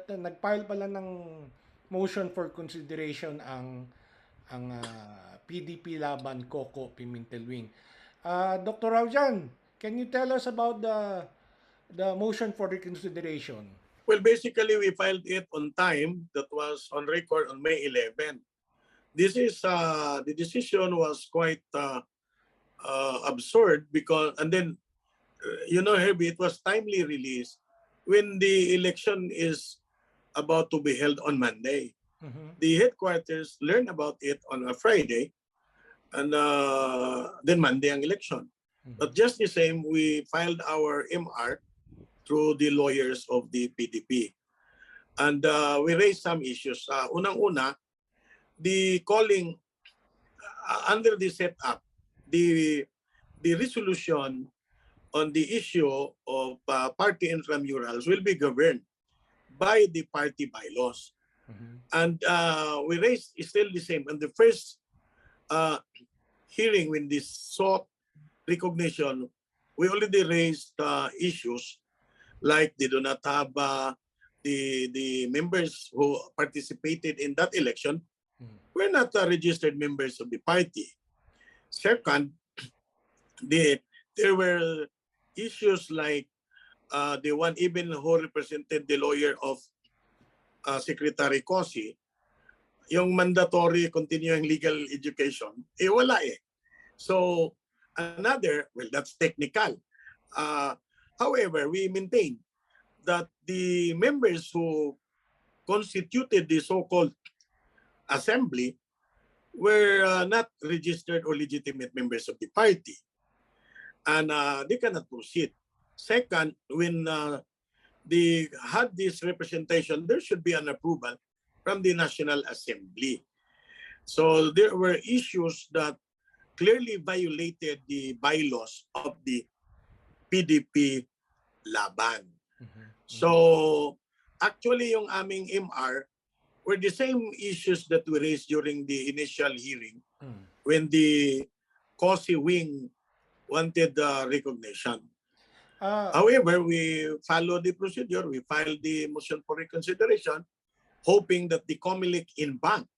that nag-file pala ng motion for consideration ang PDP-Laban Coco Pimentel Wing. Dr. Raujan, can you tell us about the motion for reconsideration? Well, basically, we filed it on time. That was on record on May 11. This is the decision was quite absurd because, and then Herbie, it was timely released when the election is about to be held on Monday. The headquarters learned about it on a Friday, and then Monday ang election. But just the same, we filed our MR through the lawyers of the PDP. And we raised some issues. Unang-una, the calling under the setup, the resolution on the issue of party intramurals will be governed by the party bylaws. And we raised still the same. And the first hearing when this sought recognition, we already raised issues like they do not have the members who participated in that election were not registered members of the party. Second, there were issues like the one even who represented the lawyer of Secretary Cusi, yung mandatory continuing legal education, wala eh. So another, well, that's technical. However, we maintain that the members who constituted the so-called assembly were not registered or legitimate members of the party. And they cannot proceed. Second, when they had this representation, there should be an approval from the National Assembly. So there were issues that clearly violated the bylaws of the PDP-Laban. So actually yung aming MR were the same issues that we raised during the initial hearing when the Cusi wing wanted recognition. However, we followed the procedure. We filed the motion for reconsideration, hoping that the Comelec in bank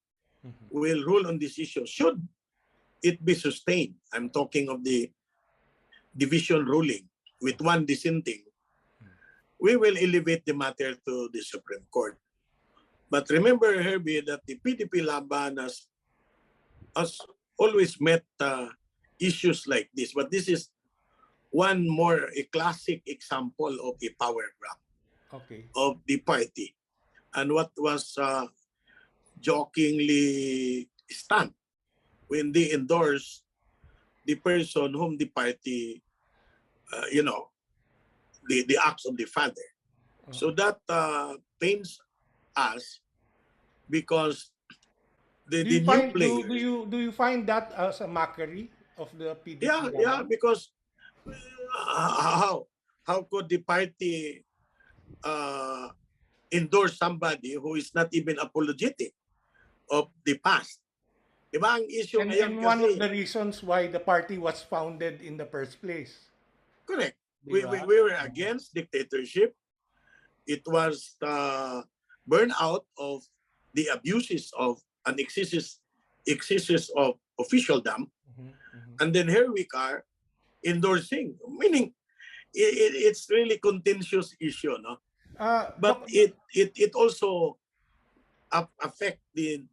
will rule on this issue. Should it be sustained, I'm talking of the division ruling with one dissenting, we will elevate the matter to the Supreme Court. But remember, Herbie, that the PDP-Laban has always met issues like this. But this is one more, a classic example of a power grab of the party. And what was jokingly stamped when they endorsed the person whom the party, the acts of the father. So that pains us because the new players. Do you find that as a mockery of the PDP? Yeah, because how could the party endorse somebody who is not even apologetic of the past? Diba ang issue and one of the reasons why the party was founded in the first place. Correct. We were against dictatorship. It was the burnout of the abuses of and excesses of officialdom. And then here we are endorsing, meaning it's really contentious issue, no? But it also affect the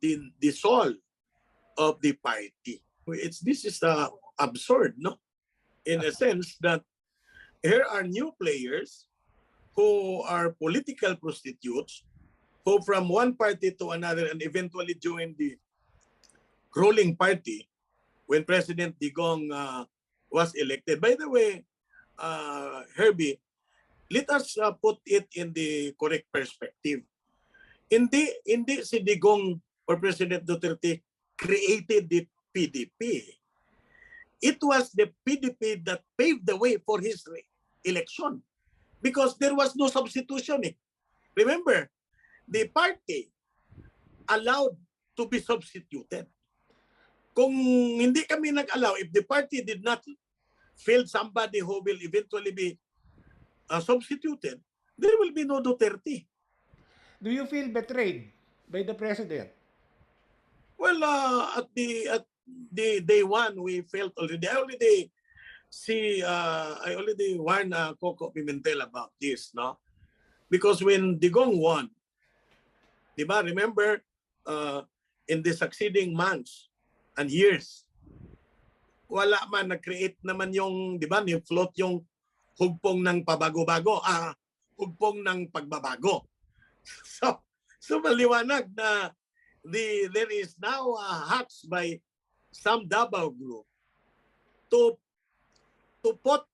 soul of the party. This is absurd, no? In a sense that here are new players who are political prostitutes who from one party to another and eventually join the ruling party when President Digong was elected. By the way, Herbie, let us put it in the correct perspective. Hindi si Digong or President Duterte created the PDP. It was the PDP that paved the way for his election because there was no substitution. Remember, the party allowed to be substituted. Kung hindi kami nag-allow, if the party did not field somebody who will eventually be substituted, there will be no Duterte. Do you feel betrayed by the president? Well, at the day one, we felt already. I already warned Coco Pimentel about this, no? Because when Digong won, di ba? Remember, uh, in the succeeding months and years, wala man nag-create naman yung, di ba? Ni-float yung hugpong ng pabago-bago, hugpong ng pagbabago. So, so maliwanag na there is now a hacks by some Davao group to put,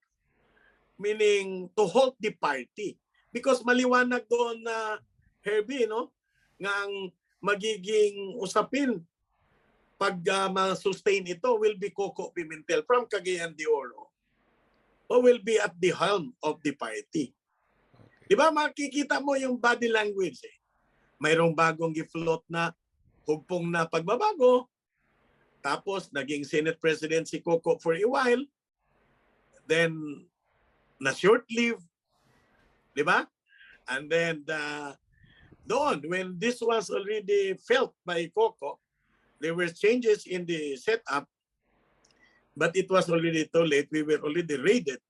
meaning to halt the party, because maliwanag doon na Herbie, no, nga ang magiging usapin pag ma-sustain ito will be Coco Pimentel from Cagayan de Oro, who will be at the helm of the party. Di ba makikita mo yung body language eh. Mayroong bagong gi-float na hugpong na pagbabago. Tapos naging Senate President si Coco for a while. Then na short-lived. Di ba? And then doon, when this was already felt by Coco, there were changes in the setup, but it was already too late. We were already raided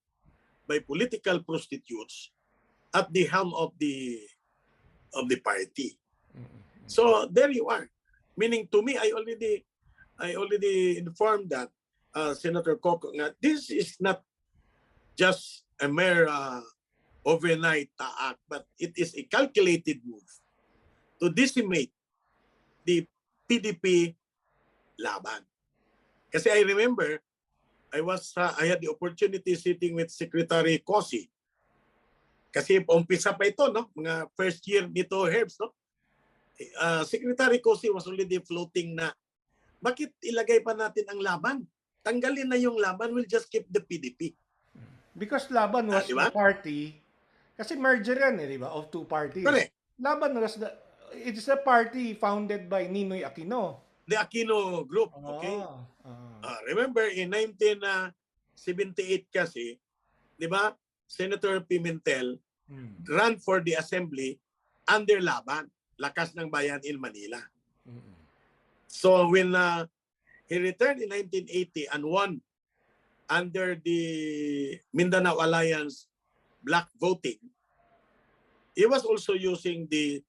by political prostitutes at the helm of the party. So there you are. Meaning to me, I already informed that Senator Coco that this is not just a mere overnight act, but it is a calculated move to decimate the PDP-Laban. Kasi I remember, I had the opportunity sitting with Secretary Cusi. Kasi umpisa pa ito, no? Mga first year nito, Herbs, no? Secretary Cusi was already floating na, bakit ilagay pa natin ang laban? Tanggalin na yung laban, we'll just keep the PDP. Because Laban was diba? the party, kasi merger yan eh, di ba? Of two parties. Correct. Laban was it's a party founded by Ninoy Aquino. The Aquino group, okay? Remember, in 1978 kasi, di ba, Senator Pimentel ran for the assembly under Laban, Lakas ng Bayan in Manila. So when he returned in 1980 and won under the Mindanao Alliance black voting, he was also using the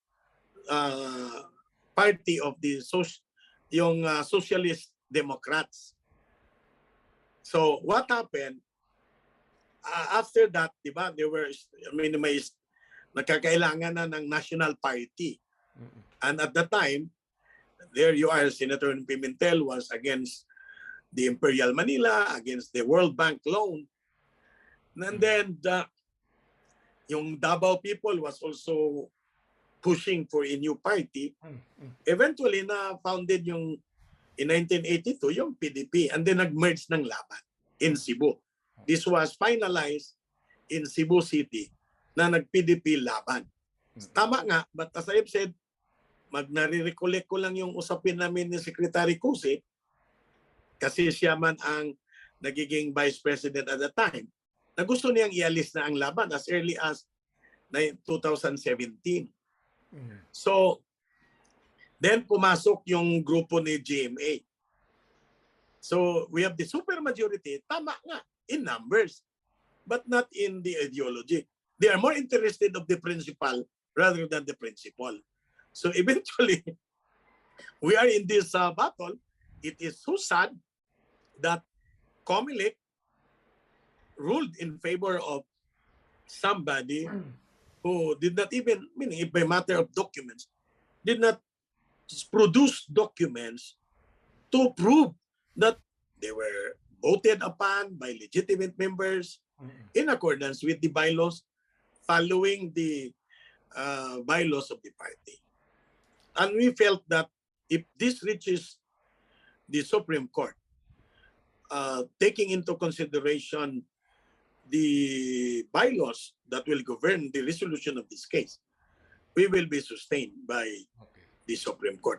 party of the Socialist Democrats. So what happened? After that, di ba, there were, may nakakailangan na ng national party. And at the time, there you are, Senator Pimentel was against the Imperial Manila, against the World Bank loan. And then yung Davao people was also pushing for a new party. Eventually, na-founded yung in 1982 yung PDP, and then nag-merge ng Laban in Cebu. This was finalized in Cebu City na nag-PDP-Laban. Tama nga, but as I've said, nare-recollect ko lang yung usapin namin ni Secretary Cusi kasi siya man ang nagiging Vice President at the time, na gusto niyang ialis na ang Laban as early as 2017. So, then pumasok yung grupo ni GMA. So, we have the supermajority, tama nga, in numbers, but not in the ideology. They are more interested of the principal rather than the principal. So eventually, we are in this battle. It is so sad that Comelec ruled in favor of somebody who did not even, meaning by matter of documents, did not produce documents to prove that they were voted upon by legitimate members in accordance with the bylaws, following the bylaws of the party. And we felt that if this reaches the Supreme Court, taking into consideration the bylaws that will govern the resolution of this case, we will be sustained by the Supreme Court.